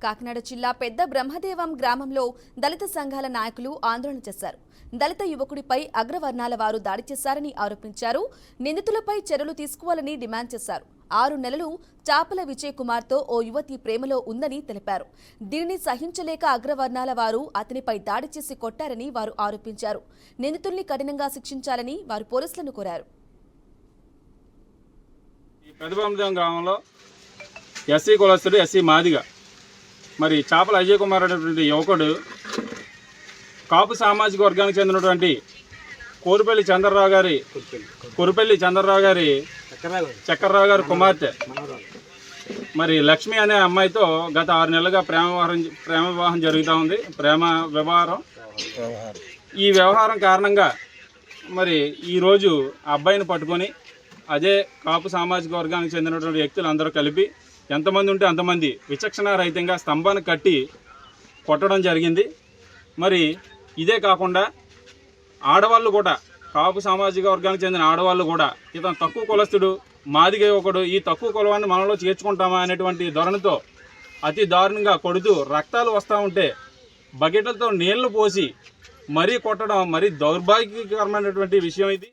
కాకినాడ జిల్లా పెద్ద బ్రహ్మదేవం గ్రామంలో దళిత సంఘాల నాయకులు ఆందోళన చేశారు. దళిత యువకుడిపై అగ్రవర్ణాల వారు దాడి చేశారని ఆరోపించారు. నిందితులపై చర్యలు తీసుకోవాలని డిమాండ్ చేశారు. 6 నెలలు చాపల విజయ్ కుమార్తో ఓ యువతి ప్రేమలో ఉందని తెలిపారు. దీనిని సహించలేక అగ్రవర్ణాల వారు అతనిపై దాడి చేసి కొట్టారని వారు ఆరోపించారు. నిందితుల్ని కఠినంగా శిక్షించాలని వారు పోలీసులను కోరారు. పెద్ద బ్రహ్మదేవం గ్రామంలో ఎస్సీ కులస్తుడు ఎస్సీ మాదిగా మరి చాపల అజయ్ కుమార్ అనేటువంటి యువకుడు కాపు సామాజిక వర్గానికి చెందినటువంటి కురుపెల్లి చంద్రరావు గారి చక్రరావు గారి కుమార్తె మరి లక్ష్మి అనే అమ్మాయితో గత 6 నెలలుగా ప్రేమ వివాహం జరుగుతూ ఉంది. ప్రేమ వ్యవహారం. ఈ వ్యవహారం కారణంగా మరి ఈరోజు ఆ అబ్బాయిని పట్టుకొని అదే కాపు సామాజిక వర్గానికి చెందినటువంటి వ్యక్తులు అందరూ కలిపి ఎంతమంది ఉంటే అంతమంది విచక్షణారహితంగా స్తంభాన్ని కట్టి కొట్టడం జరిగింది. మరి ఇదే కాకుండా ఆడవాళ్ళు కూడా కాపు సామాజిక వర్గానికి చెందిన ఆడవాళ్ళు కూడా ఇతను తక్కువ కులస్తుడు మాదిగ యువకుడు, ఈ తక్కువ కులవాన్ని మనలో చేర్చుకుంటామా అనేటువంటి ధోరణితో అతి దారుణంగా కొడుతూ రక్తాలు వస్తూ ఉంటే బకెట్లతో నీళ్లు పోసి మరీ కొట్టడం మరీ దౌర్భాగ్యకరమైనటువంటి విషయం ఇది.